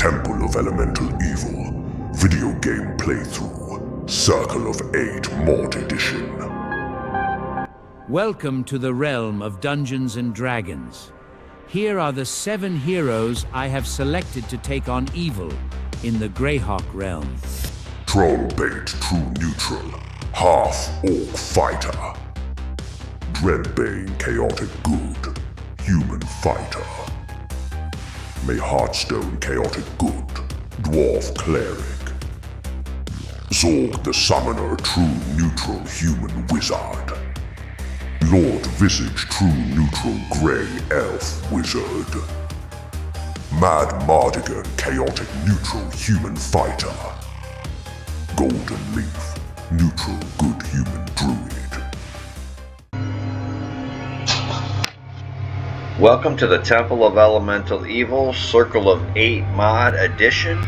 Temple of Elemental Evil, video game playthrough, Circle of 8 Mod Edition. Welcome to the realm of Dungeons and Dragons. Here are the 7 heroes I have selected to take on evil in the Greyhawk realm. Trollbait True Neutral, Half-Orc Fighter. Dreadbane Chaotic Good, Human Fighter. Heartstone Chaotic Good, Dwarf Cleric. Zorg the Summoner True Neutral Human Wizard. Lord Visage True Neutral Grey Elf Wizard. Mad Mardigan Chaotic Neutral Human Fighter. Golden Leaf Neutral Good Human Druid. Welcome to the Temple of Elemental Evil, Circle of 8 Mod Edition.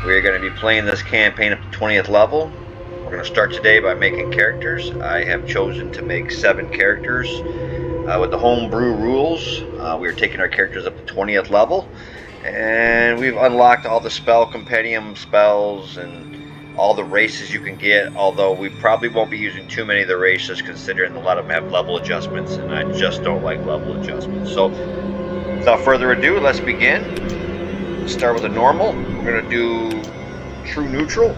We're going to be playing this campaign up to 20th level. We're going to start today by making characters. I have chosen to make 7 characters. With the homebrew rules, we are taking our characters up to 20th level. And we've unlocked all the spell compendium spells and all the races you can get, although we probably won't be using too many of the races considering a lot of them have level adjustments, and I just don't like level adjustments. So, without further ado, let's begin. Let's start with a normal. We're going to do True Neutral.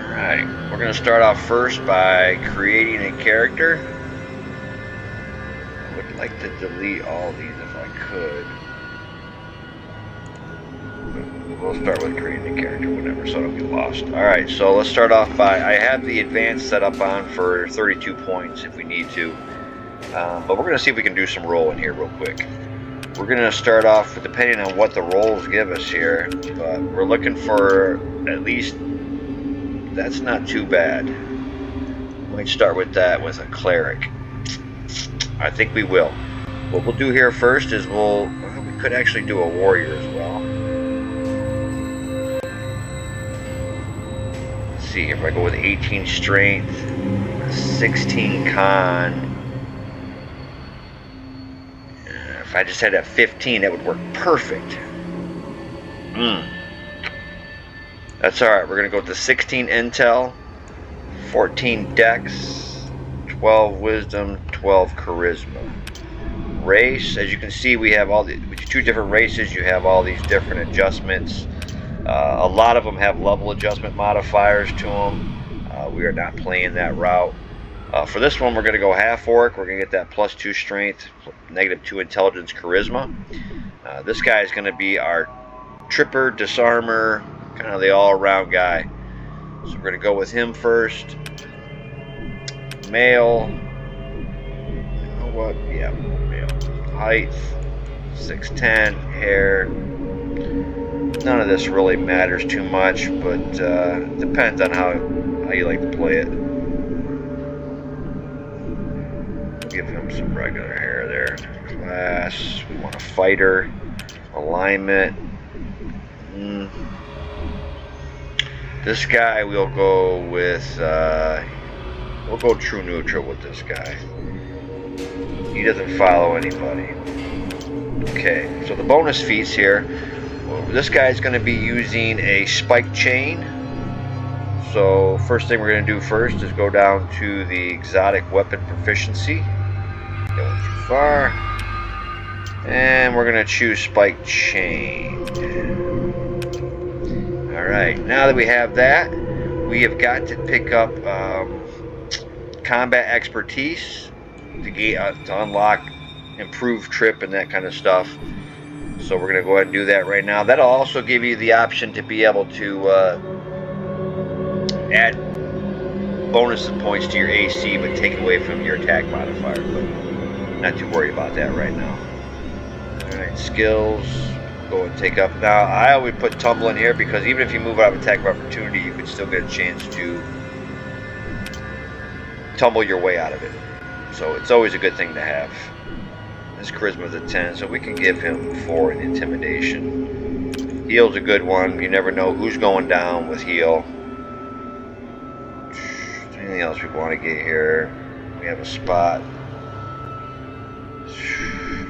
Alright, we're going to start off first by creating a character. I would like to delete all these if I could. We'll start with creating a character whenever, so I don't get lost. Alright, so let's start off by, I have the advanced set up on for 32 points if we need to. But we're going to see if we can do some rolling here real quick. We're going to start off, depending on what the rolls give us here, but we're looking for at least, that's not too bad. Might start with that with a cleric. I think we will. What we'll do here first is we could actually do a warrior as well. See, if I go with 18 strength, 16 con, if I just had that 15, that would work perfect. That's alright, we're going to go with the 16 intel, 14 dex, 12 wisdom, 12 charisma. Race, as you can see, we have with 2 different races, you have all these different adjustments. A lot of them have level adjustment modifiers to them. We are not playing that route. For this one, we're going to go half orc. We're going to get that +2 strength, -2 intelligence, charisma. This guy is going to be our tripper, disarmer, kind of the all-around guy. So we're going to go with him first. Male. You know what? Yeah, male. Height 6'10", hair. None of this really matters too much, but depends on how you like to play it. Give him some regular hair there. Class. We want a fighter. Alignment. This guy we'll go with. We'll go True Neutral with this guy. He doesn't follow anybody. Okay, so the bonus feats here. This guy is going to be using a spike chain. So first thing we're going to do first is go down to the exotic weapon proficiency. Going too far. And we're going to choose spike chain. Alright, now that we have that, we have got to pick up combat expertise to unlock improved trip and that kind of stuff. So we're going to go ahead and do that right now. That'll also give you the option to be able to add bonus points to your AC, but take away from your attack modifier. But not too worried about that right now. Alright, skills. Go and take up. Now, I always put tumble in here because even if you move out of attack of opportunity, you can still get a chance to tumble your way out of it. So it's always a good thing to have. His charisma is a 10, so we can give him 4 in intimidation. Heal's a good one. You never know who's going down with heal. Anything else we want to get here? We have a spot.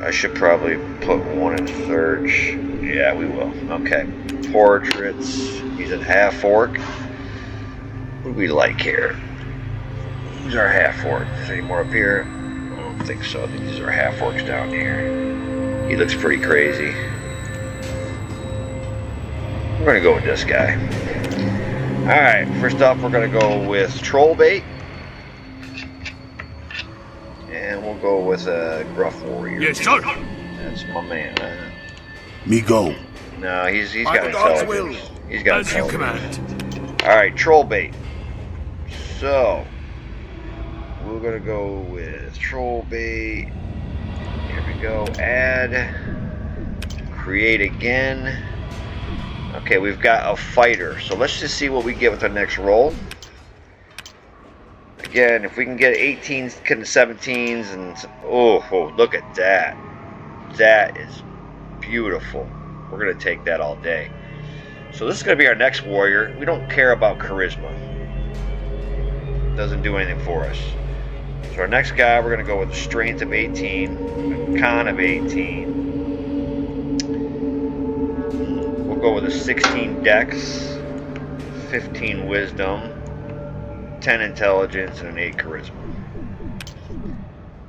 I should probably put one in search. Yeah, we will. Okay. Portraits. He's a half orc. What do we like here? Who's our half orc? Is there any more up here? I don't think so. I think these are half orcs down here. He looks pretty crazy. We're going to go with this guy. Alright, first off, we're going to go with troll bait. And we'll go with a gruff warrior. Yes, sir. That's my man. Me go. No, he's By got the gods' intelligence. He's got As you intelligence. command. Alright, troll bait. So, we're going to go with troll bait. Here we go. Add. Create again. Okay, we've got a fighter. So let's just see what we get with the next roll. Again, if we can get 18s, 17s, and oh, look at that. That is beautiful. We're going to take that all day. So this is going to be our next warrior. We don't care about charisma. Doesn't do anything for us. So our next guy, we're going to go with a strength of 18, a con of 18. We'll go with a 16 dex, 15 wisdom, 10 intelligence, and an 8 charisma.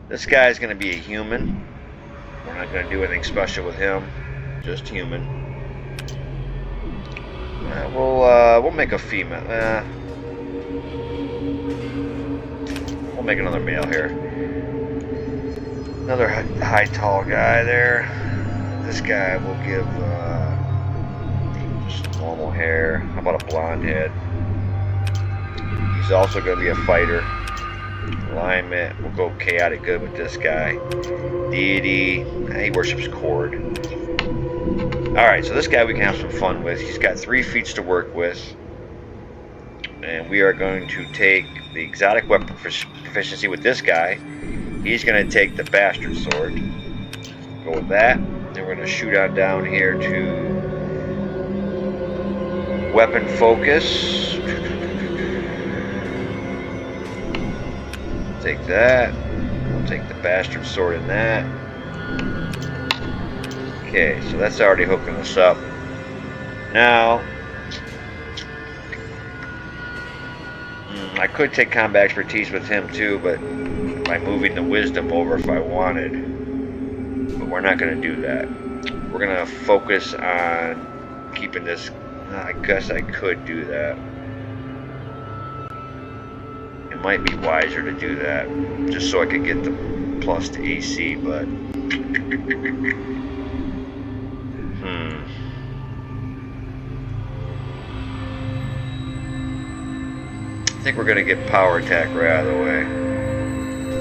This guy's going to be a human. We're not going to do anything special with him, just human. We'll make a female. We'll make another male here. Another high tall guy there. This guy will give just normal hair. How about a blonde head? He's also going to be a fighter. Alignment. We'll go chaotic good with this guy. Deity. He worships Cord. Alright, so this guy we can have some fun with. He's got 3 feats to work with. And we are going to take the exotic weapon proficiency with this guy. He's going to take the bastard sword. Go with that. Then we're going to shoot on down here to weapon focus. Take that. We'll take the bastard sword in that. Okay, so that's already hooking us up. Now, I could take combat expertise with him too, but by moving the wisdom over if I wanted. But we're not going to do that. We're going to focus on keeping this. I guess I could do that. It might be wiser to do that, just so I could get the plus to AC, but I think we're going to get power attack right out of the way.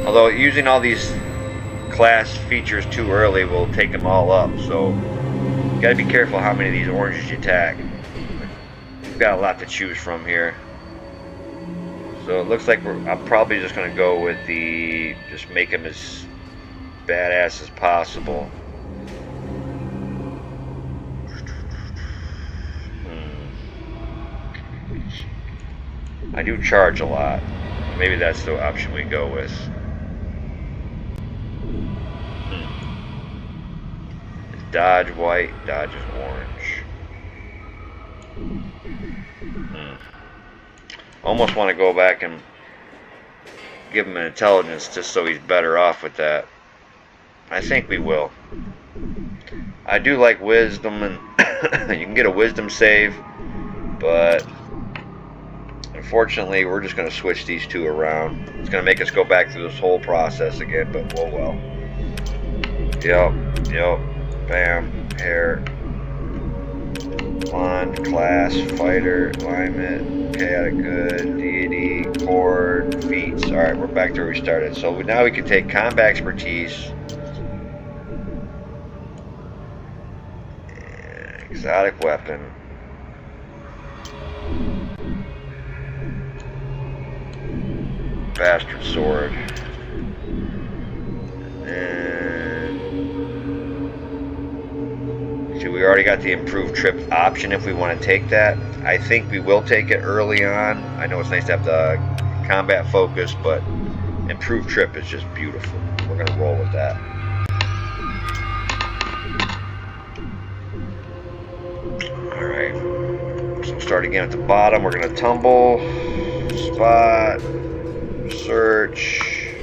Although using all these class features too early will take them all up, so you got to be careful how many of these oranges you attack. We've got a lot to choose from here. So it looks like I'm probably just going to go with just make him as badass as possible. I do charge a lot. Maybe that's the option we go with. Dodge white, dodge is orange. Almost want to go back and give him an intelligence just so he's better off with that. I think we will. I do like wisdom, and you can get a wisdom save, but unfortunately we're just going to switch these two around. It's going to make us go back through this whole process again, but oh well. Yep, bam, hair, blonde, class, fighter, alignment, chaotic good, deity, cord, feats. Alright, we're back to where we started. So now we can take combat expertise, exotic weapon, bastard sword, and see, we already got the improved trip option if we want to take that. I think we will take it early on. I know it's nice to have the combat focus, but improved trip is just beautiful. We're going to roll with that. start again at the bottom. We're going to tumble, spot, search.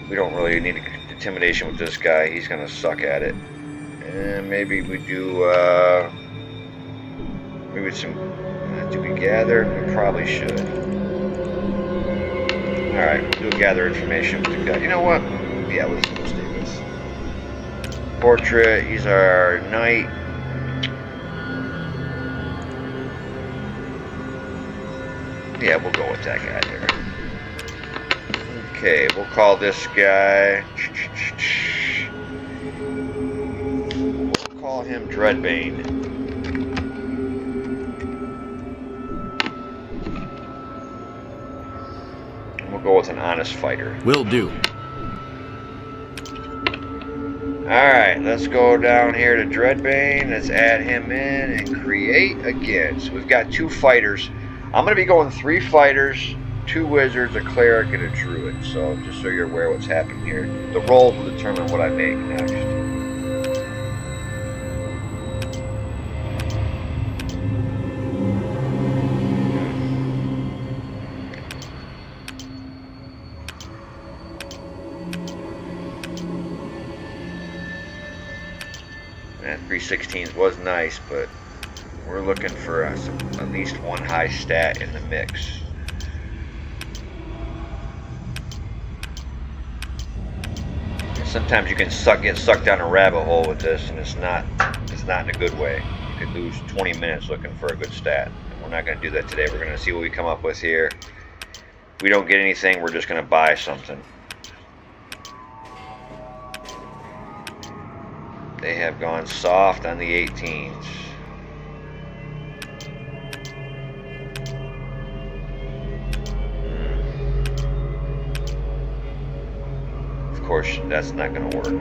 We don't really need intimidation with this guy. He's going to suck at it. And maybe we do, maybe some, do we gather? We probably should. Alright, we'll do gather information with the guy. You know what? Yeah, let's stay with portrait. He's our knight. Yeah, we'll go with that guy there. Okay, we'll call this guy. We'll call him Dreadbane. And we'll go with an honest fighter. Will do. Alright, let's go down here to Dreadbane. Let's add him in and create again. So we've got 2 fighters. I'm going to be going 3 fighters, 2 wizards, a cleric, and a druid. So just so you're aware of what's happening here. The roles will determine what I make next. Man, 316s was nice, but we're looking for at least 1 high stat in the mix. Sometimes you can get sucked down a rabbit hole with this, and it's not in a good way. You could lose 20 minutes looking for a good stat. And we're not going to do that today. We're going to see what we come up with here. If we don't get anything, we're just going to buy something. They have gone soft on the 18s. Of course, that's not going to work.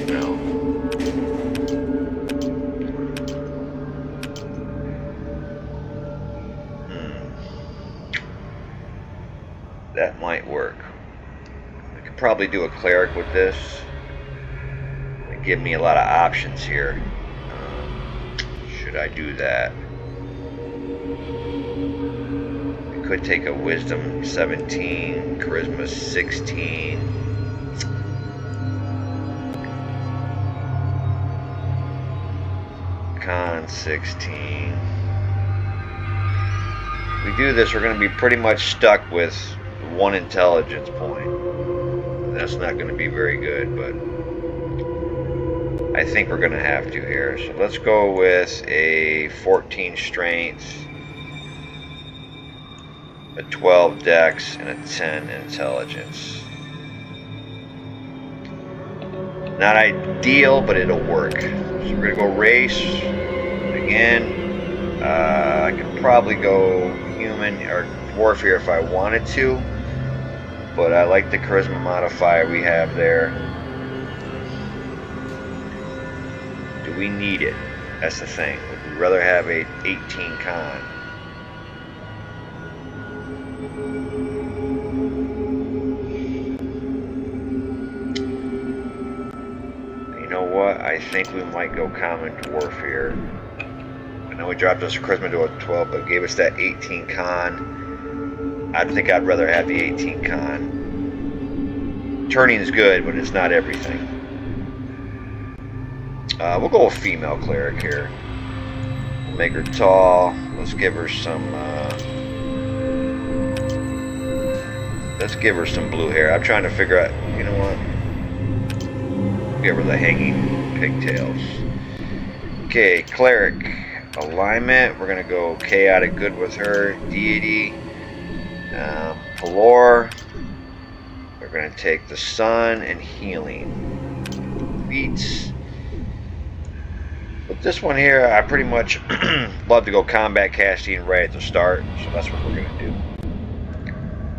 No. That might work. I could probably do a cleric with this. It'd give me a lot of options here. Should I do that? Could take a wisdom 17, charisma 16. Con 16. If we do this, we're going to be pretty much stuck with 1 intelligence point. That's not going to be very good, but I think we're going to have to here. So let's go with a 14 strength, a 12 dex, and a 10 intelligence. Not ideal, but it'll work. So we're gonna go race again. I could probably go human or dwarf here if I wanted to, but I like the charisma modifier we have there. Do we need it? That's the thing. Would we rather have a 18 con? I think we might go common dwarf here. I know we dropped us charisma to a 12, but gave us that 18 con. I think I'd rather have the 18 con. Turning is good, but it's not everything. We'll go with female cleric here. We'll make her tall. Let's give her some. Let's give her some blue hair. I'm trying to figure out. You know what? Give her the hanging pigtails. Okay, cleric alignment. We're gonna go chaotic good with her. Deity, Pelor. We're gonna take the sun and healing. Beats. With this one here, I pretty much love to go combat casting right at the start, so that's what we're gonna do.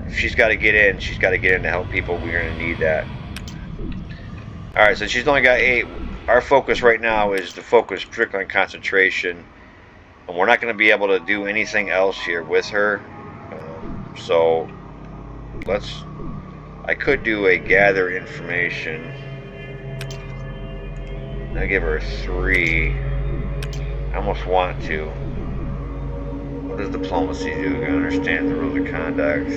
If she's got to get in, she's got to get in to help people. We're gonna need that. Alright, so she's only got 8. Our focus right now is to focus strictly on concentration. And we're not going to be able to do anything else here with her. So, I could do a gather information. I give her a 3. I almost want to. What does diplomacy do? You understand the rules of conduct.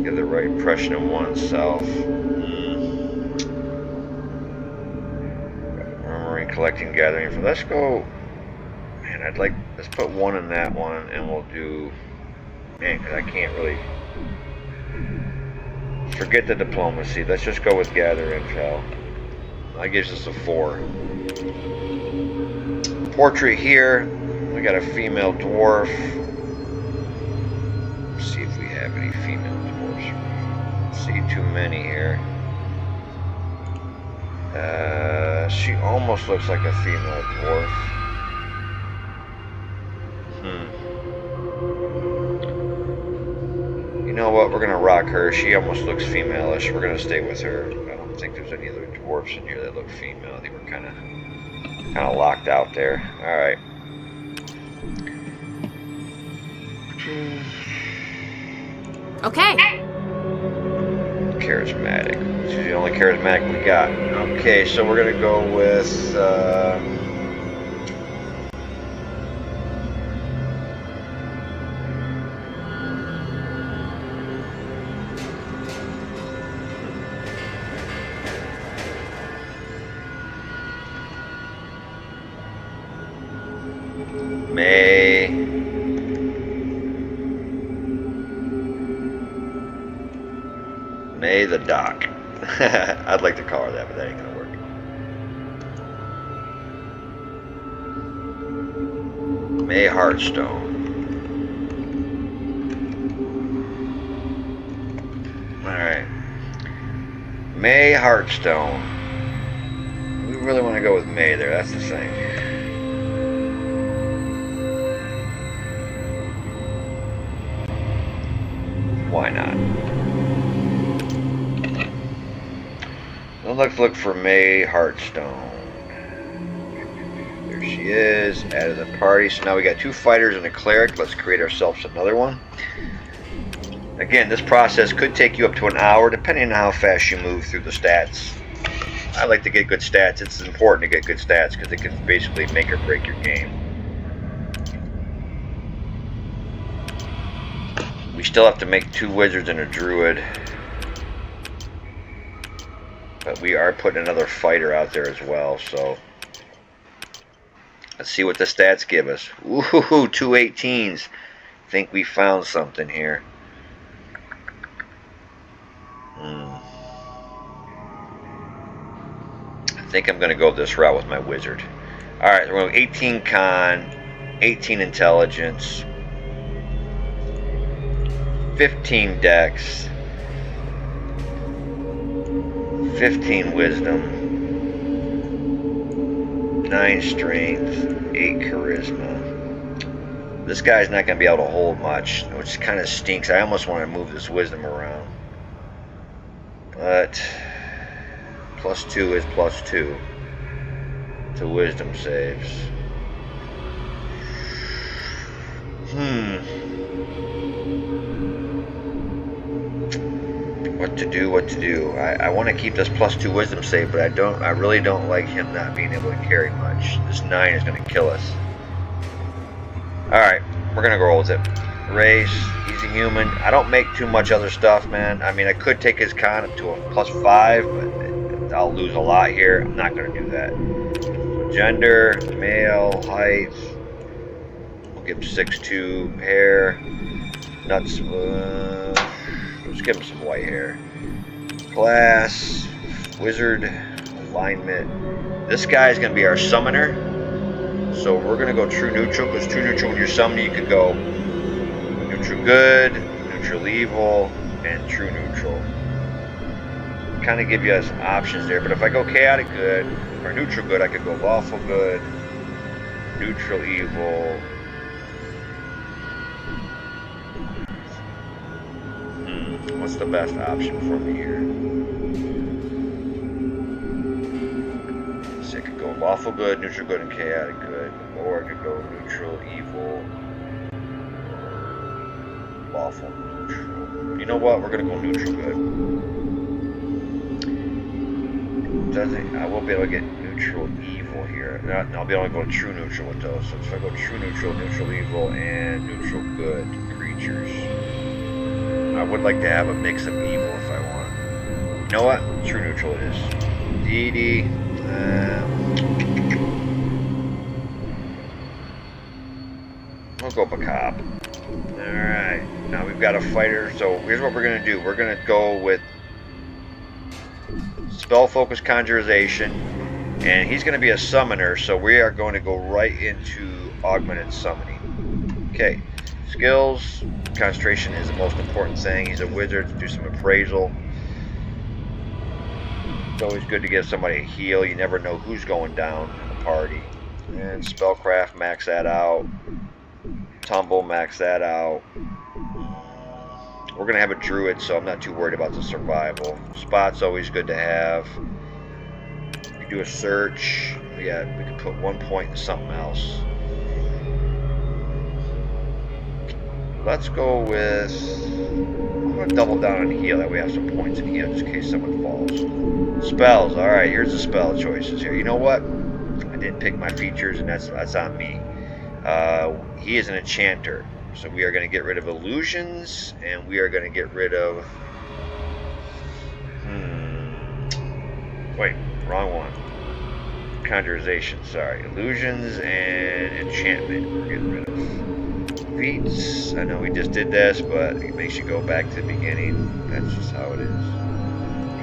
Give the right impression of oneself. Murmuring, collecting, gathering. Let's go. Man, I'd like. Let's put 1 in that one, and we'll do. Man, because I can't really. Forget the diplomacy. Let's just go with gather intel. That gives us a 4. Portrait here. We got a female dwarf. Let's see if we have any female dwarfs. See too many here. She almost looks like a female dwarf. You know what? We're gonna rock her. She almost looks female-ish. We're gonna stay with her. I don't think there's any other dwarfs in here that look female. They were kind of locked out there. All right. Okay. Charismatic. She's the only charismatic we got. Okay, so we're gonna go with. May the Doc. I'd like to call her that, but that ain't gonna work. May Heartstone. Alright. May Heartstone. We really want to go with May there, that's the thing. Why not? Let's look for May Heartstone. There she is. Added the party. So now we got 2 fighters and a cleric. Let's create ourselves another one. Again, this process could take you up to an hour, depending on how fast you move through the stats. I like to get good stats. It's important to get good stats because it can basically make or break your game. We still have to make 2 wizards and a druid. But we are putting another fighter out there as well, so let's see what the stats give us. Ooh, 2 18s. Think we found something here. I think I'm going to go this route with my wizard. Alright, we're going 18 con, 18 intelligence, 15 dex, 15 wisdom, 9 strength, 8 charisma. This guy's not going to be able to hold much, which kind of stinks. I almost want to move this wisdom around. But +2 is +2 to wisdom saves. What to do? I want to keep this +2 wisdom save, but I really don't like him not being able to carry much. This 9 is going to kill us. Alright, we're going to roll with it. Race, he's a human. I don't make too much other stuff, man. I mean, I could take his con up to a +5, but I'll lose a lot here. I'm not going to do that. So gender, male, height. We'll give him 6'2", hair, nuts. Let's give him some white hair. Class, wizard, alignment. This guy is going to be our summoner. So we're going to go true neutral, because true neutral when you're summoning, you could go neutral good, neutral evil, and true neutral. Kind of give you some options there, but if I go chaotic good, or neutral good, I could go lawful good, neutral evil. What's the best option for me here? So I could go lawful good, neutral good, and chaotic good. Or I could go neutral, evil, lawful, neutral. You know what? We're going to go neutral good. I will be able to get neutral neutral evil here. I'll be able to go true neutral with those. So if I go true neutral, neutral evil, and neutral good creatures. I would like to have a mix of evil if I want. You know what? True neutral it is. DD. We'll go Macabre. Alright. Now we've got a fighter. So here's what we're going to do. We're going to go with Spell Focus Conjuration. And he's going to be a summoner. So we are going to go right into Augmented Summoning. Okay. Skills. Concentration is the most important thing. He's a wizard. Do some appraisal. It's always good to give somebody a heal. You never know who's going down in the party. And Spellcraft, max that out. Tumble, max that out. We're going to have a druid, so I'm not too worried about the survival. Spot's always good to have. We do a search. Yeah, we can put 1 point in something else. Let's go with... I'm going to double down on heal. That way we have some points in heal just in case someone falls. Spells. Alright, here's the spell choices here. You know what? I didn't pick my features, and that's on me. He is an enchanter. So we are going to get rid of illusions, and we are going to get rid of... Wait, wrong one. Conjuration, sorry. Illusions and enchantment we're getting rid of. Feats, I know we just did this, but it makes you go back to the beginning. That's just how it is.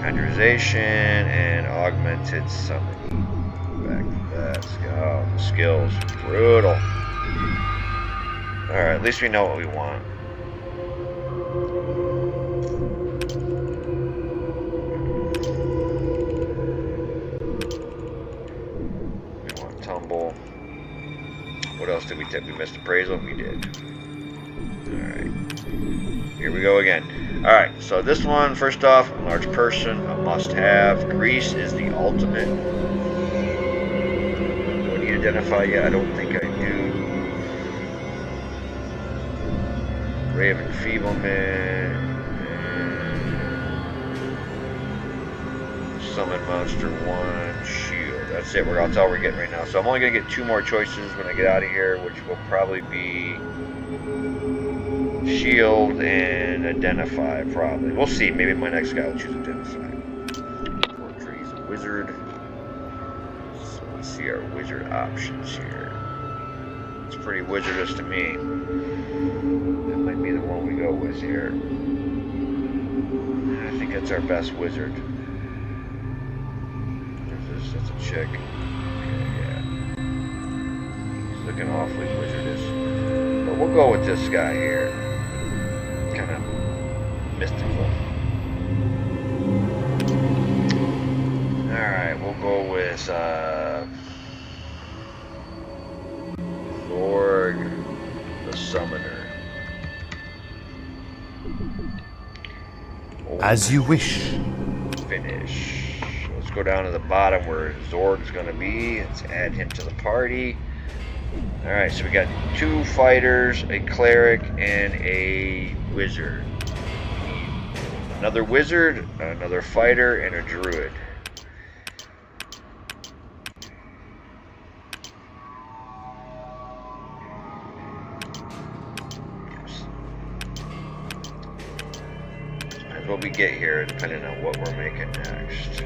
Conjuration and augmented summoning. Back to that. Oh, the skills. Brutal. Alright, at least we know what we want. We want tumble. What else did we take? We missed appraisal? We did. Alright. Here we go again. Alright, so this one, first off, a large person, a must-have. Grease is the ultimate. Do I need to identify yet? I don't think I do. Ray of Enfeeblement. Summon Monster 1. Shield. That's it. That's all we're getting right now. So I'm only going to get 2 more choices when I get out of here, which will probably be Shield and Identify, probably. We'll see. Maybe my next guy will choose Identify. Portrait's a wizard. So let's see our wizard options here. It's pretty wizardous to me. That might be the one we go with here. I think that's our best wizard. That's a chick. Yeah. He's looking awfully wizardous. But we'll go with this guy here. Kind of mystical. Alright, we'll go with Zorg the Summoner. As you wish. Finish. Let's go down to the bottom where Zorg's going to be. Let's add him to the party. Alright, so we got 2 fighters, a cleric, and a wizard. Another wizard, another fighter, and a druid. That's what we get here, depending on what we're making next.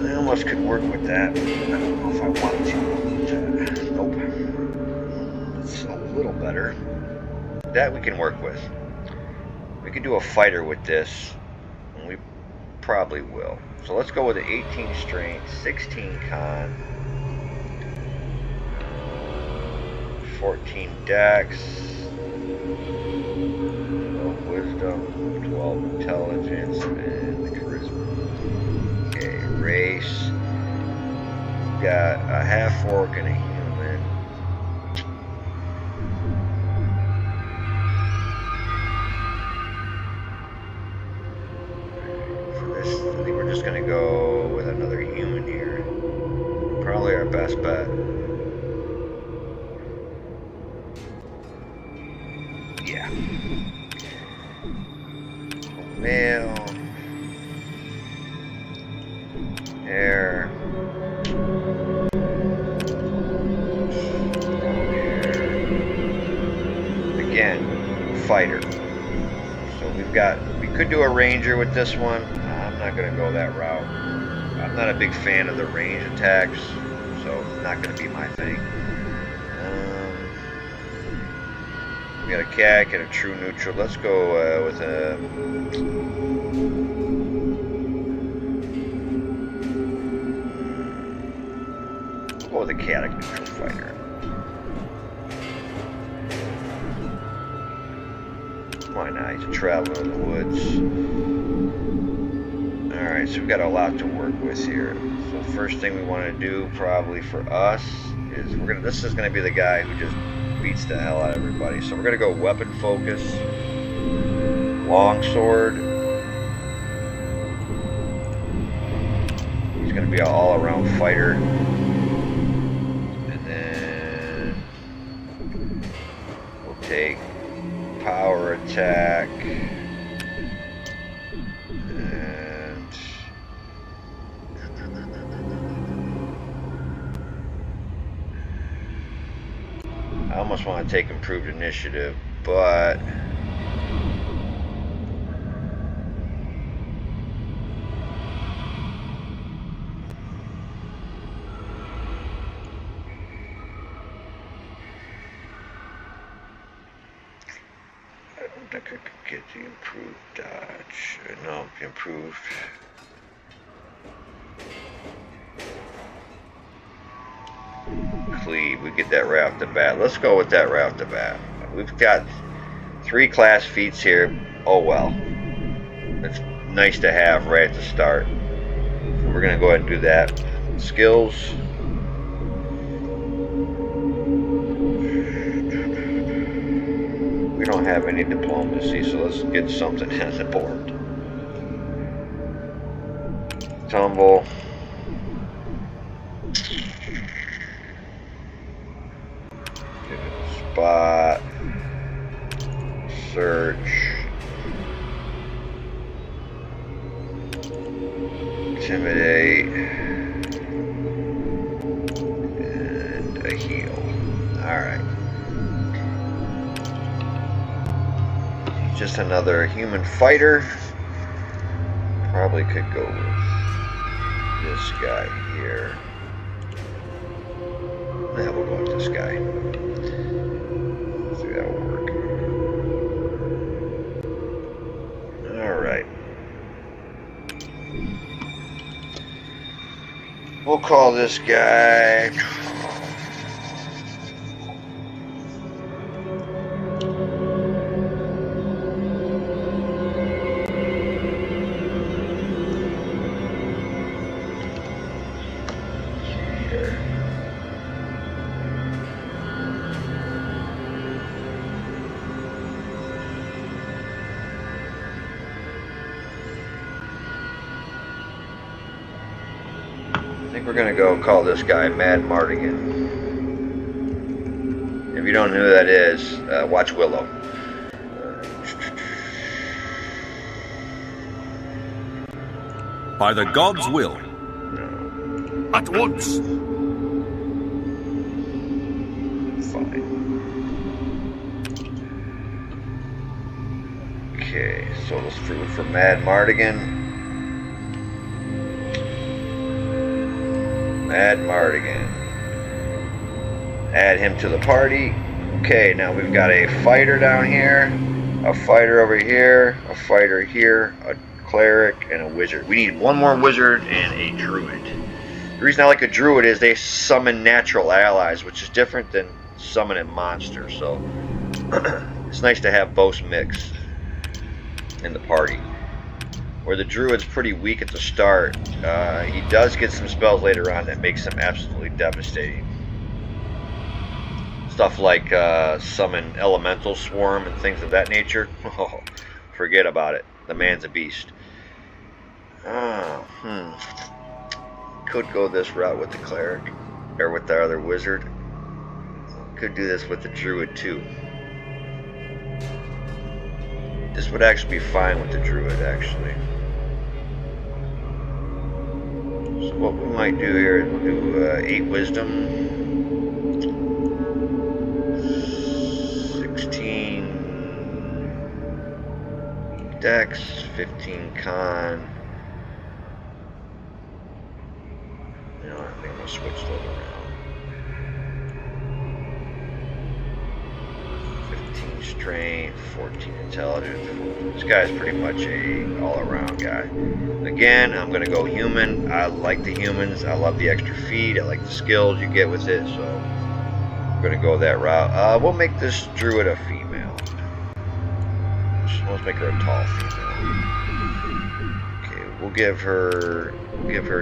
I almost could work with that, but I don't know if I want to. Nope. It's a little better. That we can work with. We could do a fighter with this, and we probably will. So let's go with an 18 strength, 16 con, 14 dex, 12 wisdom, 12 intelligence, and the charisma. Okay, race. Got a half orc and a human. For this, I think we're just gonna go with another human here. Probably our best bet. Yeah. again, fighter. So we could do a ranger with this one. I'm not going to go that route. I'm not a big fan of the range attacks, so not going to be my thing. We got a CAC and a true neutral. Let's go with a... We'll go with a CAC neutral fighter. Why not? He's a traveler in the woods. Alright, so we've got a lot to work with here. So the first thing we want to do probably for us is this is gonna be the guy who just beats the hell out of everybody. So we're gonna go weapon focus, longsword. He's gonna be an all-around fighter. And then we'll take power attack. And I almost want to take improved initiative, but I don't think I could get the improved dodge. No, improved. Cleave, we get that right off the bat. Let's go with that right off the bat. We've got 3 class feats here. Oh well. It's nice to have right at the start. So we're gonna go ahead and do that. Skills. We don't have any diplomacy, so let's get something on the board. Tumble. Spot. Search. Intimidate. And a heal. Alright. Just another human fighter. Probably could go with this guy here. Yeah, we'll go with this guy. See, that'll work. Alright. We'll call this guy... We're gonna go call this guy Mad Mardigan. If you don't know who that is, watch Willow. By the gods' will. At once. Fine. Okay, so let's look for Mad Mardigan. Mad Mardigan. Add him to the party. Okay, now we've got a fighter down here, a fighter over here, a fighter here, a cleric, and a wizard. We need one more wizard and a druid. The reason I like a druid is they summon natural allies, which is different than summoning monsters. So it's nice to have both mixed in the party. Where the druid's pretty weak at the start, he does get some spells later on that makes him absolutely devastating. Stuff like summon elemental swarm and things of that nature. Oh, forget about it. The man's a beast. Could go this route with the cleric, or with the other wizard. Could do this with the druid too. This would actually be fine with the druid, actually. So what we might do here is we'll do 8 wisdom, 16 Dex, 15 Con. You know, I think I'm gonna switch those around. 15 Strength, 14 Intelligence. This guy's pretty much a all-around guy. Again, I'm gonna go human. I like the humans. I love the extra feet. I like the skills you get with it. So I'm gonna go that route. We'll make this druid a female. Let's make her a tall female. Okay, we'll give her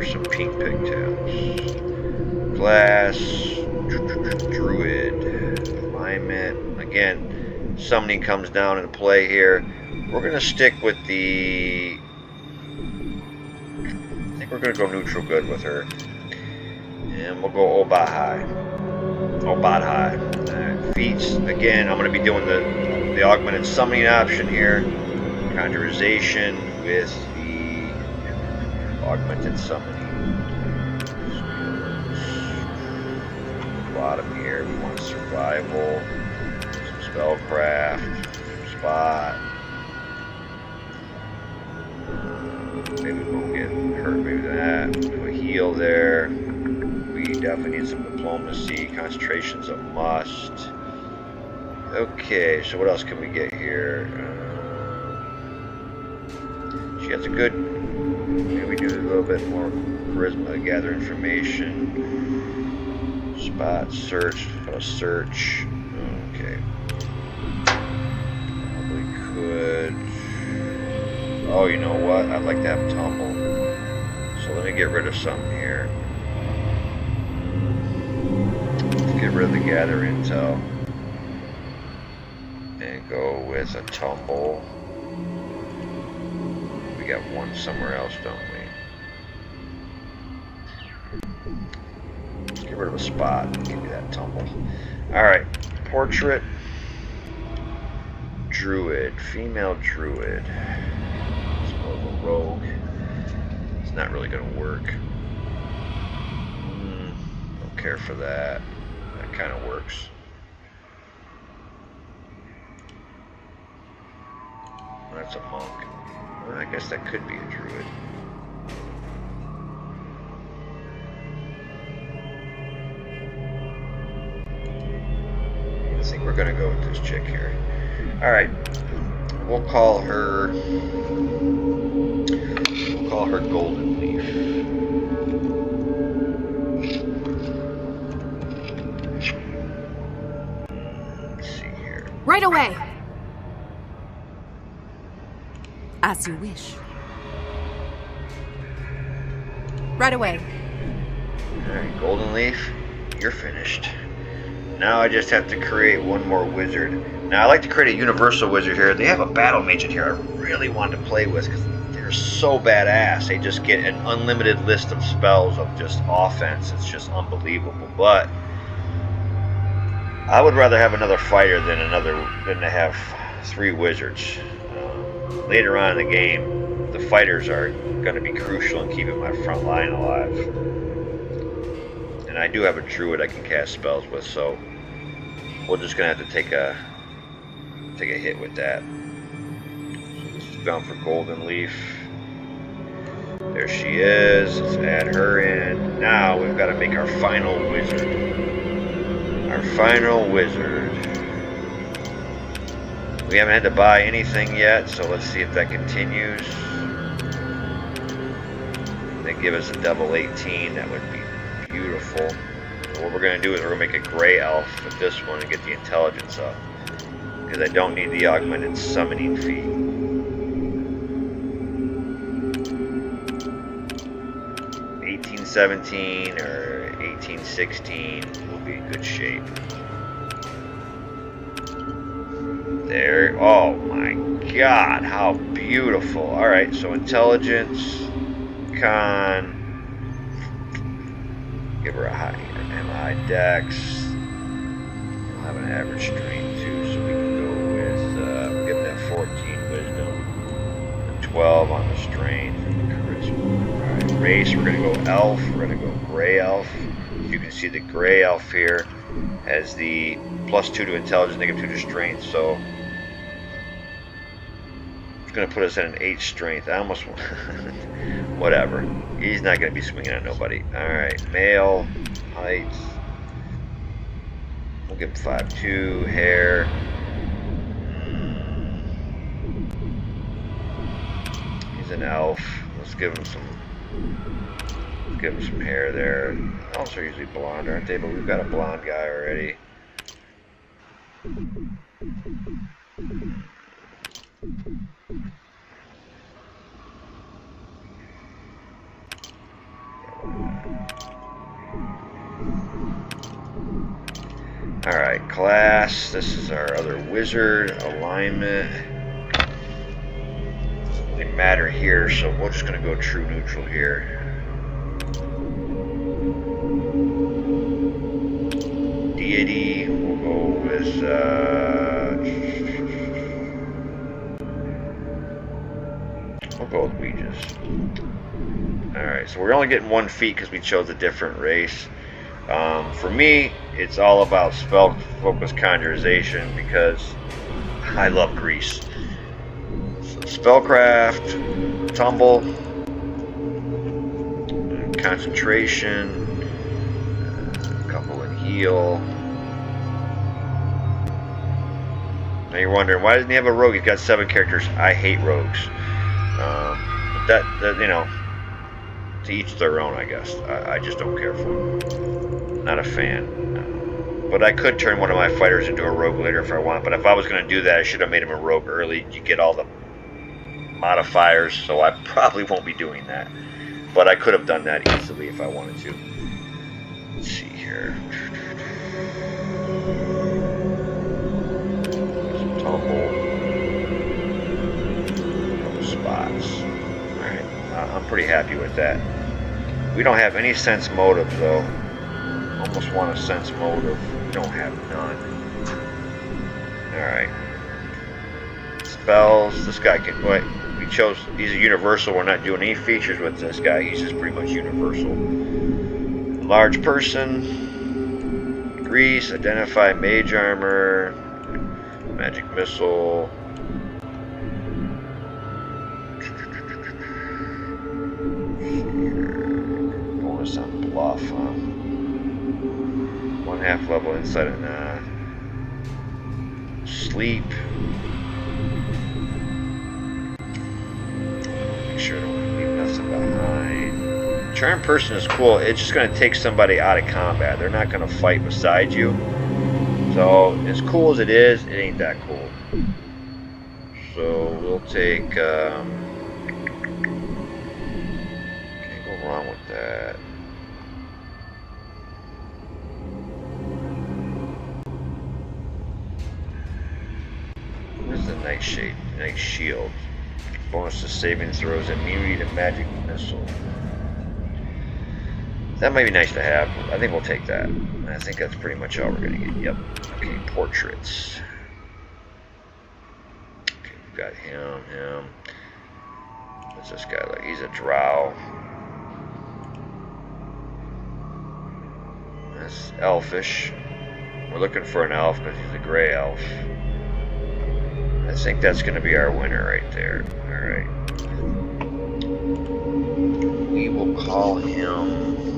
some pink pigtails. Glass, druid, alignment. Again, summoning comes down into play here. We're gonna stick with the. I think we're gonna go neutral good with her, and we'll go Obat High. Feats. Again, I'm gonna be doing the augmented summoning option here. Conjuration with the augmented summoning. Bottom here, we want survival, some spellcraft, spot. Maybe we won't get hurt, maybe that. Do a heal there. We definitely need some diplomacy. Concentration's a must. Okay, so what else can we get here? She has a good. Maybe we do a little bit more charisma, gather information. Spot, search, got a search. Okay. Probably could. Oh, you know what? I'd like to have tumble. So let me get rid of something here. Let's get rid of the gather intel. And go with a tumble. We got one somewhere else, don't we? Let's get rid of a spot and give you that tumble. Alright, portrait. Druid, female druid. It's more of a rogue. It's not really going to work. Don't care for that. That kind of works. That's a monk. Well, I guess that could be a druid. I think we're gonna go with this chick here. Alright. We'll call her Golden Leaf. Let's see here. Right away. As you wish. Right away. Alright, Golden Leaf, you're finished. Now I just have to create one more wizard. Now I like to create a universal wizard here. They have a battle mage in here I really wanted to play with because they're so badass. They just get an unlimited list of spells of just offense. It's just unbelievable. But I would rather have another fighter than to have 3 wizards. Later on in the game, the fighters are going to be crucial in keeping my front line alive. And I do have a druid I can cast spells with, so we're just going to have to take a hit with that. So this is bound for Golden Leaf. There she is. Let's add her in. Now we've got to make our final wizard. Our final wizard. We haven't had to buy anything yet, so let's see if that continues. They give us a double 18, that would be beautiful. So what we're going to do is we're going to make a gray elf with this one and get the intelligence up. Because I don't need the augmented summoning fee. $18.17 or $18.16 will be in good shape. There. Oh my god, how beautiful. Alright, so intelligence, con, give her a high MI dex. We'll have an average strength too, so we can go with, we'll give that 14 wisdom, and 12 on the strength, and the charisma. Alright, race, we're going to go elf, we're going to go gray elf. You can see the gray elf here has the +2 to intelligence, -2 to strength, so Gonna put us at an 8 strength. I almost whatever. He's not gonna be swinging at nobody. All right, male, height. We'll give him 5'2", hair. He's an elf. Let's give him some. Let's give him some hair there. Elves are usually blonde, aren't they? But we've got a blonde guy already. Alright, class. This is our other wizard. Alignment. Doesn't really matter here, so we're just going to go true neutral here. Deity. We'll go with. We'll go with Regis. Alright, so we're only getting 1 feat because we chose a different race. For me, it's all about spell focus conjuration because I love grease. So spellcraft, tumble, concentration, a couple in heal. Now you're wondering, why doesn't he have a rogue? He's got 7 characters. I hate rogues. But that you know, to each their own, I guess. I just don't care for them. Not a fan. But I could turn one of my fighters into a rogue later if I want. But if I was going to do that, I should have made him a rogue early. You get all the modifiers, so I probably won't be doing that. But I could have done that easily if I wanted to. Let's see here. Some tumble. Couple spots. Alright, I'm pretty happy with that. We don't have any sense motive though. Almost want a sense motive. We don't have none. Alright. Spells. This guy can. Wait. We chose. He's a universal. We're not doing any features with this guy. He's just pretty much universal. Large person. Grease. Identify mage armor. Magic missile. Bonus on bluff, huh? 1/2 level inside and sleep. Make sure I don't leave nothing behind. Charm person is cool. It's just going to take somebody out of combat. They're not going to fight beside you. So, as cool as it is, it ain't that cool. So, we'll take... can't go wrong with that. Where's the Nightshade? Night Shield. Bonus to saving throws, immunity to magic missile. That might be nice to have. I think we'll take that. I think that's pretty much all we're gonna get. Yep. Okay, portraits. Okay, we've got him. What's this guy like? He's a drow. That's elfish. We're looking for an elf because he's a gray elf. I think that's going to be our winner right there. Alright. We will call him...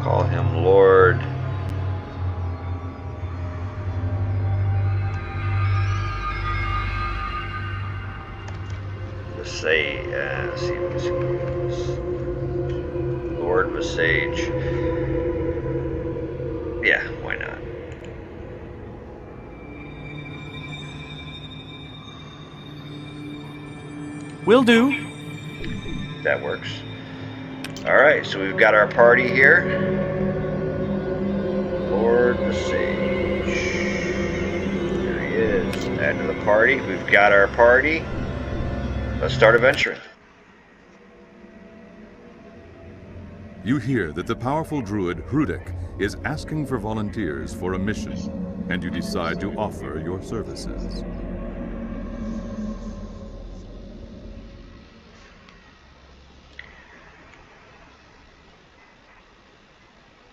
Call him Lord. Visage. Let's see what this is. Lord Visage. Yeah, why not? Will do. That works. Alright, so we've got our party here. Lord Visage. There he is. Add to the party. We've got our party. let's start adventuring. You hear that the powerful druid Hrudek is asking for volunteers for a mission, and you decide to offer your services.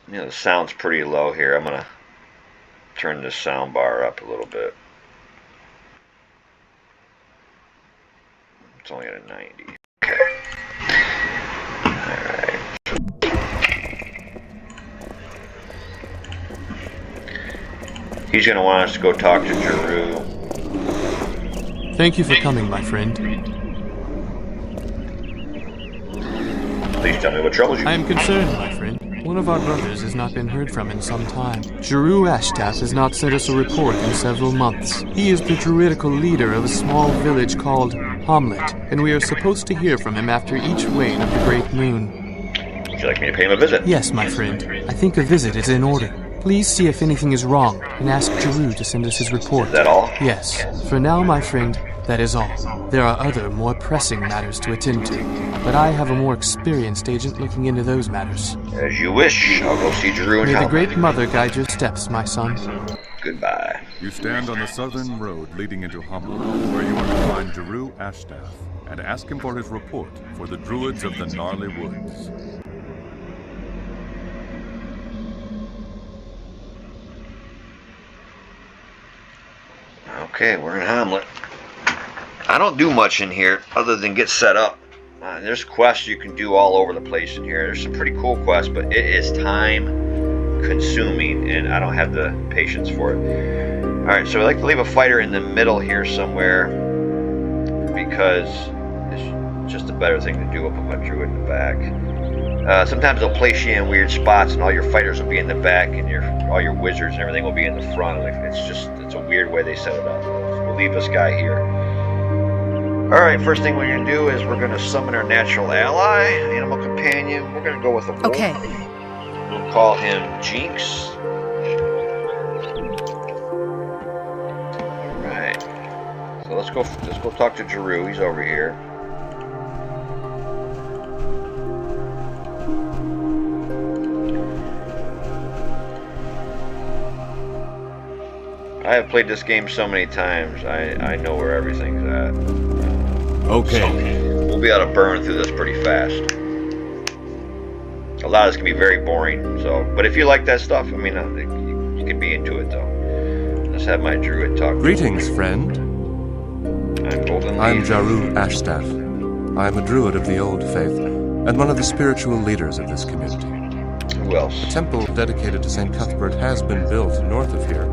You know, the sound's pretty low here. I'm gonna turn this sound bar up a little bit. It's only at a 90. Okay. Alright. He's gonna want us to go talk to Jeru. Thank you for coming, my friend. Please tell me what troubles you. I am concerned, my friend. One of our brothers has not been heard from in some time. Jeru Ashtath has not sent us a report in several months. He is the druidical leader of a small village called Homlette, and we are supposed to hear from him after each wane of the Great Moon. Would you like me to pay him a visit? Yes, my friend. I think a visit is in order. Please see if anything is wrong, and ask Jeru to send us his report. Is that all? Yes. For now, my friend, that is all. There are other, more pressing matters to attend to, but I have a more experienced agent looking into those matters. As you wish. I'll go see Jeru in May the town. Great Mother guide your steps, my son. Goodbye. You stand on the southern road leading into Homlette, where you are to find Jeru Ashtath, and ask him for his report for the druids of the Gnarly Woods. Okay, we're in Homlette. I don't do much in here other than get set up. There's quests you can do all over the place in here. There's some pretty cool quests, but it is time consuming and I don't have the patience for it. Alright, so I like to leave a fighter in the middle here somewhere because it's just a better thing to do. I'll put my druid in the back. Sometimes they'll place you in weird spots and all your fighters will be in the back and all your wizards and everything will be in the front. Like, it's a weird way they set it up. So we'll leave this guy here. Alright, first thing we're going to do is we're going to summon our natural ally, animal companion. We're going to go with a wolf. Okay. We'll call him Jinx. Alright. So let's go talk to Jeru. He's over here. I have played this game so many times, I know where everything's at. Okay. So we'll be able to burn through this pretty fast. A lot of this can be very boring, but if you like that stuff, I mean, you can be into it though. Let's have my druid talk. Greetings, friend. I'm Jeru Ashtath. I am a druid of the Old Faith, and one of the spiritual leaders of this community. Who else? A temple dedicated to St. Cuthbert has been built north of here.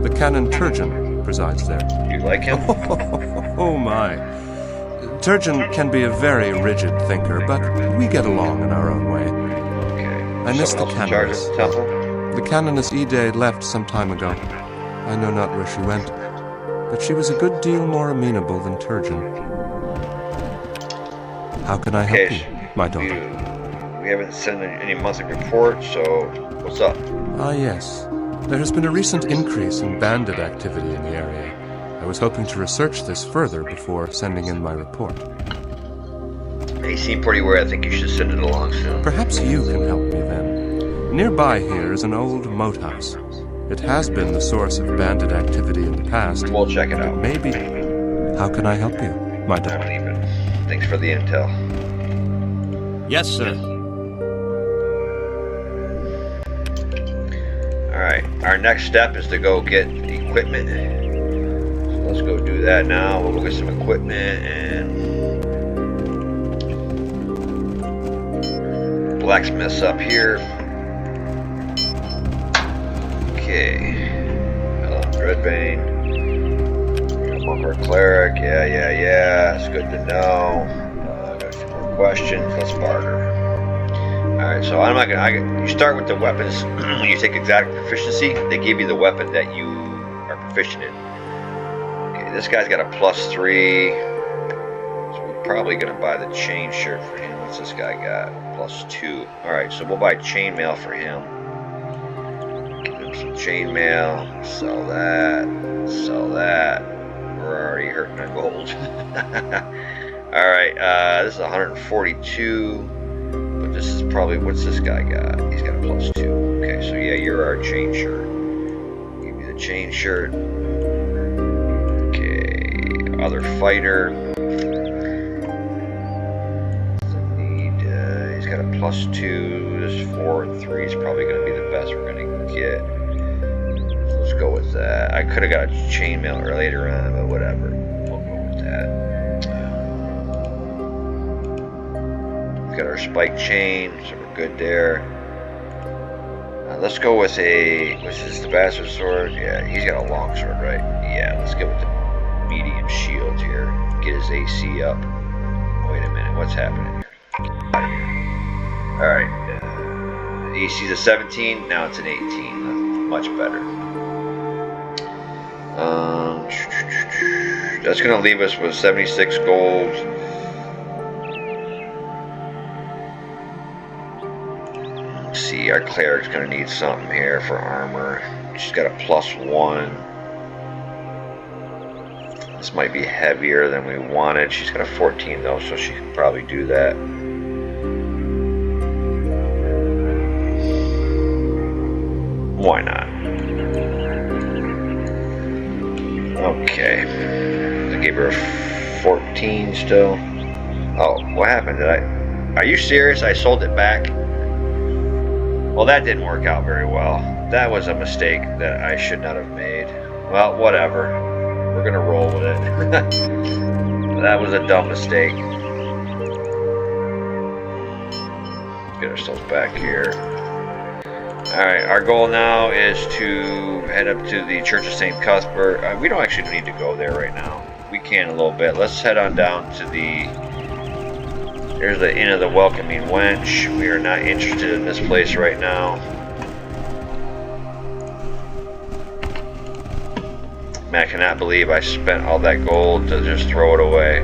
The canon Turgeon presides there. You like him? Oh my. Turgeon can be a very rigid thinker, but we get along in our own way. Okay. I miss the Someone else in charge of canoness. the temple? The canoness Ide left some time ago. I know not where she went, but she was a good deal more amenable than Turgeon. How can I help you, my daughter? We haven't sent any monthly reports, so what's up? Ah, yes. There has been a recent increase in bandit activity in the area. I was hoping to research this further before sending in my report. They seem pretty weird. I think you should send it along soon. Perhaps you can help me then. Nearby here is an old moat house. It has been the source of bandit activity in the past. We'll check it out. Maybe. How can I help you, my I'm daughter? leaving. Thanks for the intel. Yes, sir. Alright, our next step is to go get equipment. So let's go do that now. We'll go get some equipment and blacksmiths up here. Okay. Hello, Dreadbane. Monk cleric. Yeah. It's good to know. Got a few more questions. Let's barter. Alright, so I'm not gonna. You start with the weapons. When you take exact proficiency, they give you the weapon that you are proficient in. Okay, this guy's got a +3. So we're probably gonna buy the chain shirt for him. What's this guy got? +2. Alright, so we'll buy chainmail for him. Give him some chainmail. Sell that. Sell that. We're already hurting our gold. Alright, this is 142. But this is probably, what's this guy got? He's got a +2. Okay, so yeah, you're our chain shirt. Give me the chain shirt. Okay, other fighter. He's got a +2. This 4 and 3 is probably going to be the best we're going to get. So let's go with that. I could have got a chainmail later on, but whatever. We'll go with that. Got our spike chain, so we're good there. Let's go with which is the bastard sword. Yeah, he's got a long sword, right? Yeah, let's go with the medium shield here. Get his AC up. Wait a minute, what's happening here? Alright, AC is a 17, now it's an 18. That's much better. That's going to leave us with 76 gold. See, our cleric's gonna need something here for armor. She's got a +1. This might be heavier than we wanted. She's got a 14 though, so she can probably do that. Why not? Okay. I gave her a 14 still. Oh, what happened? Are you serious? I sold it back? Well, that didn't work out very well. That was a mistake that I should not have made. Well, whatever. We're gonna roll with it. That was a dumb mistake. Get ourselves back here. Alright, our goal now is to head up to the Church of St. Cuthbert. We don't actually need to go there right now. We can a little bit. Let's head on down to There's the Inn of the Welcoming Wench. We are not interested in this place right now. Man, I cannot believe I spent all that gold to just throw it away.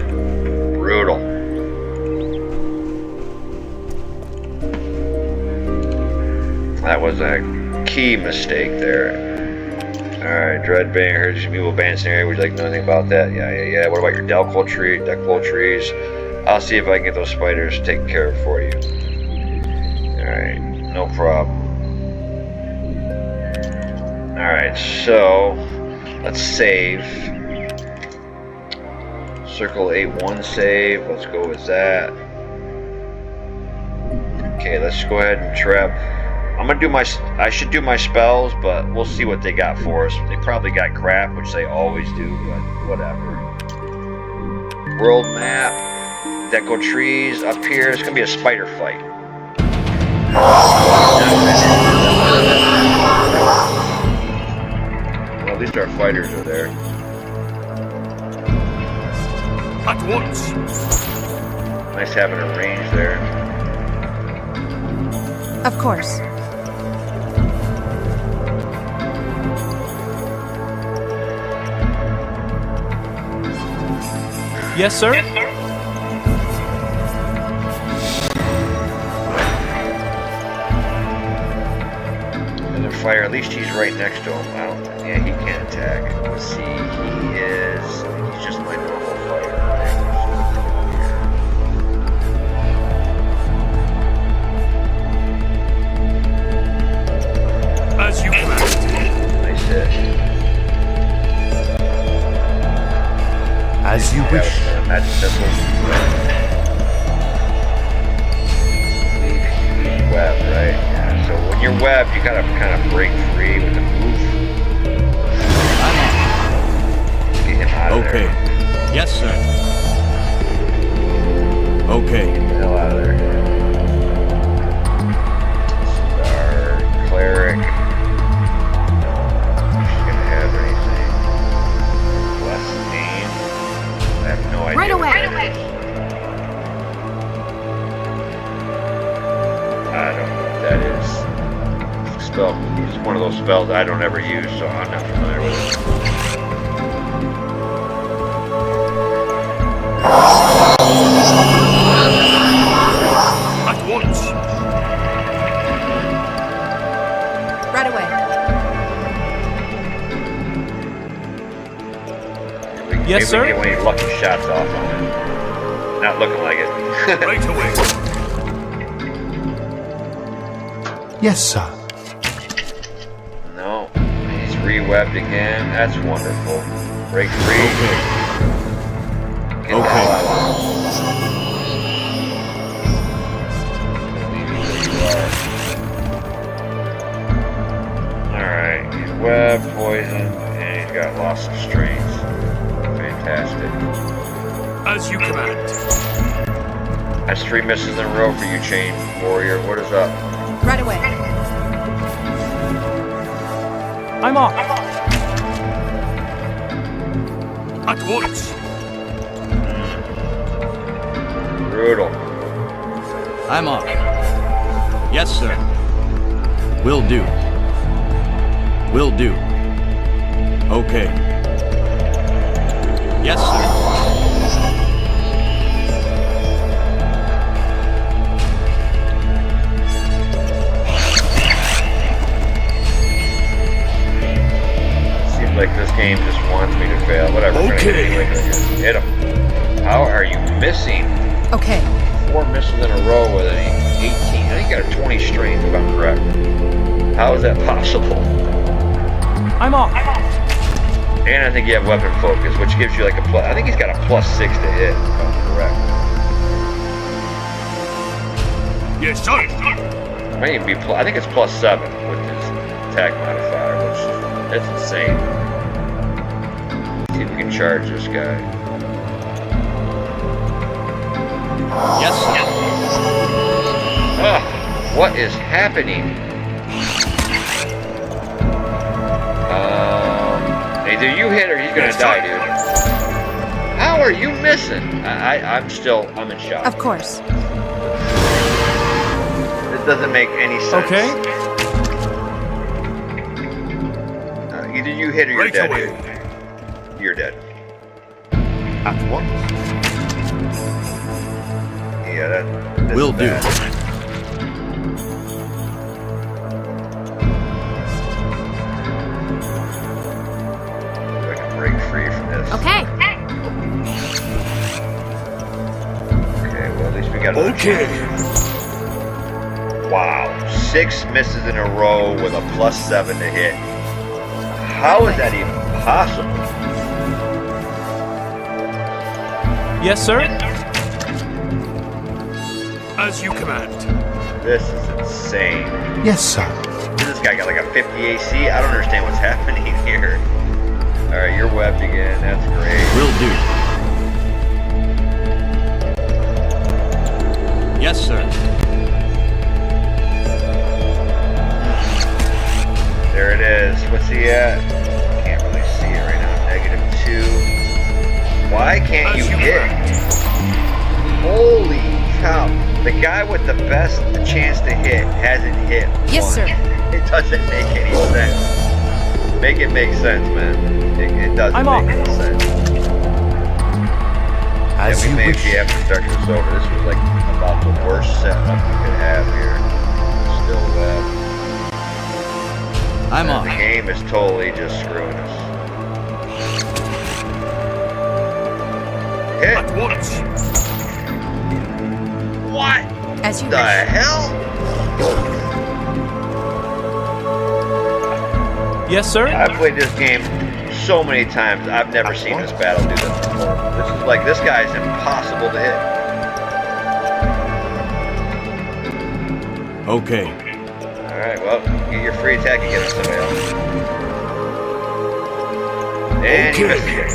Brutal. That was a key mistake there. Alright, Dreadbane, heard some evil band scenario. Would you like to know anything about that? Yeah. What about your Declo trees? I'll see if I can get those spiders taken care of for you. Alright, no problem. Alright, so let's save. Circle 8-1 save. Let's go with that. Okay, let's go ahead and trap. I should do my spells, but we'll see what they got for us. They probably got crap, which they always do, but whatever. World map. Deco trees up here. It's gonna be a spider fight. Well, at least our fighters are there. At once. Nice having a range there. Of course. Yes, sir? Yes, sir. Fire. At least he's right next to him. Yeah, he can't attack. Let's see. He's just my normal fighter. As you command. Nice hit. As you wish. Magic missile. He's webbed, right? So when you're webbed, you gotta kind of break free with the move. Get him out of there. Okay. Yes, sir. Okay. Get the hell out of there. This is our cleric. She's gonna have anything. Less aim. I have no idea. Right away. I don't know what that is. Spell. It's one of those spells I don't ever use, so I'm not familiar with it. At once. Right away. Yes, sir? Maybe we get one of your lucky shots off on it. Not looking like it. Right away. Yes, sir. No. He's re-webbed again. That's wonderful. Break free. Get the hell out of here. Alright. He's webbed, poisoned, and he's got loss of strength. Fantastic. As you command. That's 3 misses in a row for you, Chain Warrior. What is up? Right away. I'm off. At once. Brutal. I'm off. Yes, sir. Will do. Will do. Okay. Yes, sir. Like this game just wants me to fail. Whatever. Okay. Hit him. How are you missing? Okay. 4 misses in a row with an 18. I think you got a 20 strength if I'm correct. How is that possible? I'm off. And I think you have weapon focus, which gives you like a plus. I think he's got a +6 to hit if I'm correct. Yes, sir. Might even be I think it's +7 with his attack modifier, which that's insane. See if we can charge this guy. Yes, sir. Ugh, what is happening? Either you hit or he's gonna die, dude. How are you missing? I'm in shock. Of course. This doesn't make any sense. Okay. Either you hit or you're Right dead, away. dude. You're dead. At once. Yeah, this Will is do. bad. I can break free from this. Okay. Okay, well at least we got another Okay. chance. Wow, 6 misses in a row with a +7 to hit. How is that even possible? Yes, sir. As you command. This is insane. Yes, sir. This guy got like a 50 AC. I don't understand what's happening here. Alright, you're webbed again. That's great. Will do. Yes, sir. There it is. What's he at? Can't really see it right now. -2. Why can't you hit? Holy cow. The guy with the best chance to hit hasn't hit. Yes, once. sir. It doesn't make any sense. Make it make sense, man. It doesn't I'm make off. any sense. As Yeah, we you may wish. be after starting this over. This was like about the worst setup we could have here. Still webbed. I'm off. The game is totally just screwing us. Hit! At once. What As you the wish. hell? Yes, sir. I've played this game so many times. I've never seen this battle do this before. This is like, this guy's impossible to hit. Okay. Alright, well, get your free attack again on somebody else. And you missed it.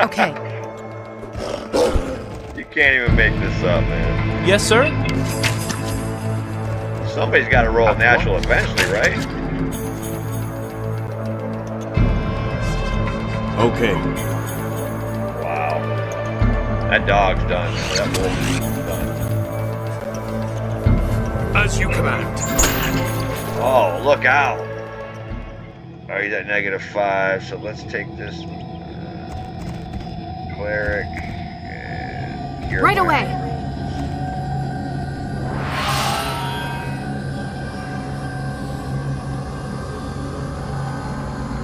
Okay. You can't even make this up, man. Yes, sir. Somebody's got to roll natural eventually, right? Okay. Wow. That dog's done. That wolf is done. As you command. Oh, look out. Alright, he's at -5, so let's take this cleric and cure Right him. away.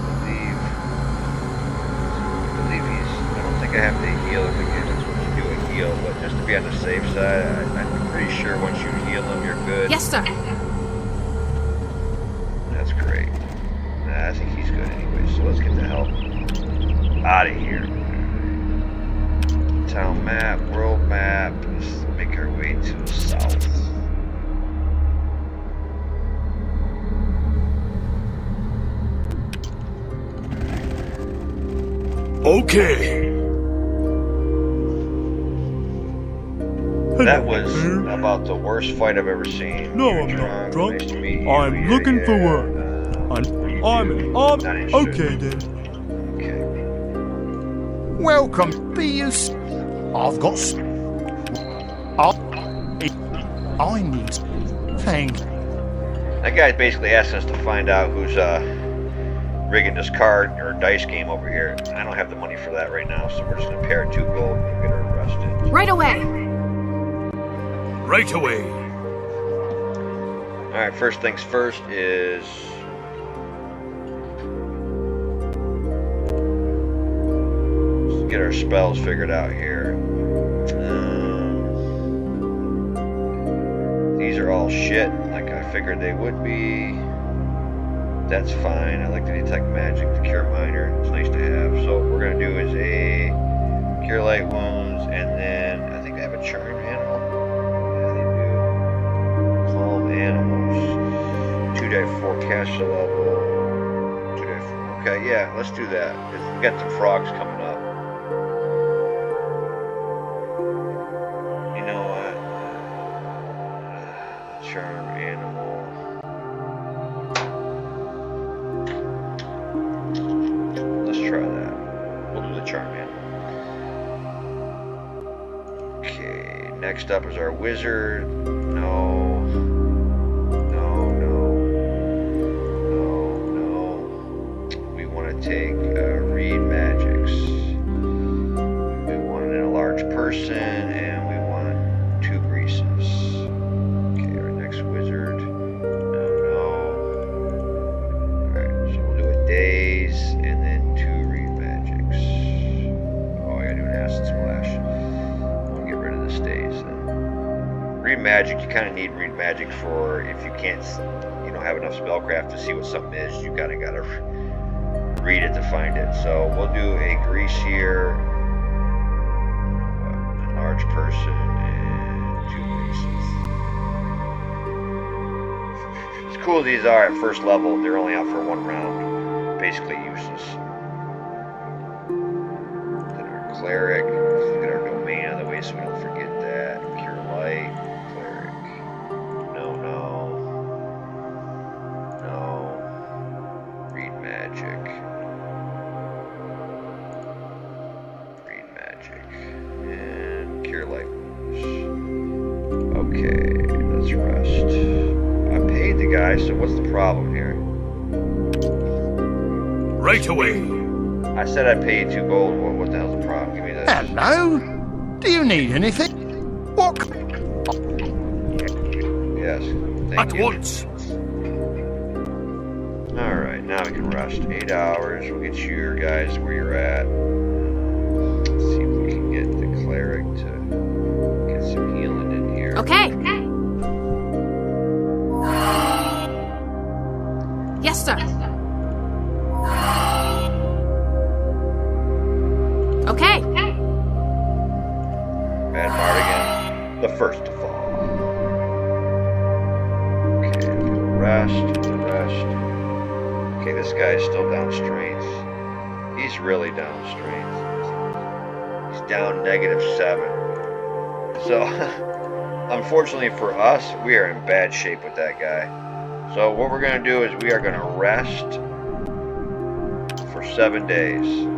I believe I don't think I have to heal him again. be on the safe side. I'm pretty sure once you heal him, you're good. Yes, sir. That's great. Nah, I think he's good anyway, so let's get the hell out of here. Town map, world map. Let's make our way to the south. Okay. That was about the worst fight I've ever seen. No, You're I'm not drunk. Nice to meet you. I'm looking for work. I'm an arm. Not interested. Okay then. Okay. Welcome, be you. I've got. I need. Thank. That guy's basically asking us to find out who's rigging this card or dice game over here. I don't have the money for that right now, so we're just gonna pay our 2 gold and get her arrested. Right away. Right away. Alright, first things first is let's get our spells figured out here. These are all shit, like I figured they would be. That's fine. I like to detect magic, the cure minor. It's nice to have. So what we're gonna do is a cure light wounds, and then I think they have a charm animal. Yeah, they do. Calm animals. 2-4 caster level. 2-4. Okay, yeah, let's do that. We got some frogs coming up. You know what? Charm animal. Try that. We'll do the charm animal. Okay, next up is our wizard. No. We want to take read magics. We want an enlarged person, and we want 2 greases. Okay, our next wizard. No. Alright, so we'll do a daze, and then 2 read magics. Oh, I gotta do an acid splash. We'll get rid of this daze then. Read magic, you kind of need read magic for if you can't, have enough spellcraft to see what something is. You kind of gotta read it to find it. So we'll do a grease here, a large person, and 2 greases. As cool as these are at first level, they're only out for 1 round. Basically useless. Then our cleric. Let's get our domain out of the way so we don't forget that. Cure light, cleric. No. Read magic. And cure light wounds. Okay, let's rest. I paid the guy, so what's the problem here? Right away. I said I paid 2 gold. What the hell's the problem? Give me this. Hello? Do you need anything? What? Yes. Thank At you. once. Alright, now we can rest. 8 hours. We'll get you guys where you're at. Let's see if we can get the cleric to get some healing in here. Okay. Yes, sir. Okay. Bad Mardigan, the first to fall. Okay, rest. Okay, this guy's still down strength. He's really down strength. He's down -7. So, unfortunately for us, we are in bad shape with that guy. So what we're going to do is we are going to rest for 7 days.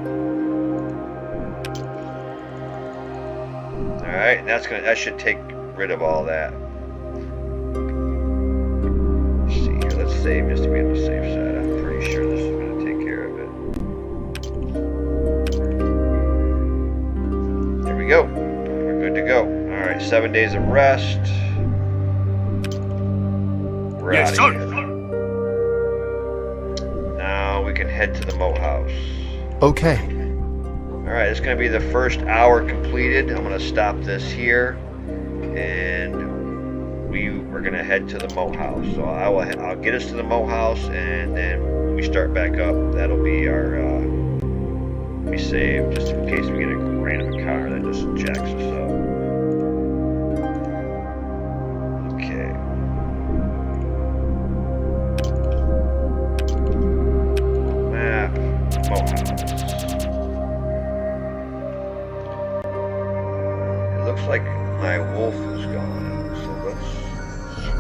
Alright, that should take rid of all that. Let's see here, let's save just to be on the safe side. I'm pretty sure this is going to take care of it. There we go. We're good to go. Alright, 7 days of rest. We're Yes, out of sir. here. Now we can head to the moat house. Okay. Alright, it's going to be the first hour completed. I'm going to stop this here, and we're going to head to the Moat House. So I'll get us to the Moat House, and then when we start back up, that'll be our, let me save, just in case we get a random encounter that just jacks us up. Okay. Map, Moat House. Looks like my wolf is gone, so let's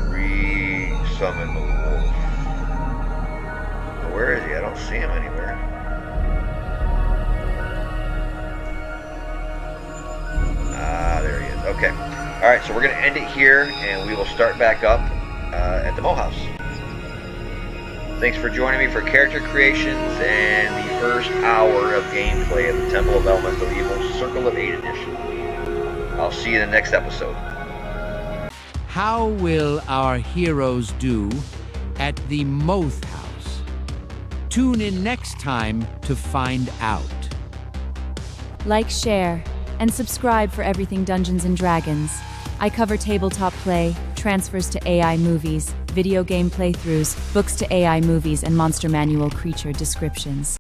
re-summon the wolf. Where is he? I don't see him anywhere. Ah, there he is. Okay. Alright, so we're going to end it here, and we will start back up at the Moat House. Thanks for joining me for character creations and the first hour of gameplay of the Temple of Elemental Evil Circle of 8 edition. I'll see you in the next episode. How will our heroes do at the Moat House? Tune in next time to find out. Like, share, and subscribe for everything Dungeons & Dragons. I cover tabletop play, transfers to AI movies, video game playthroughs, books to AI movies, and monster manual creature descriptions.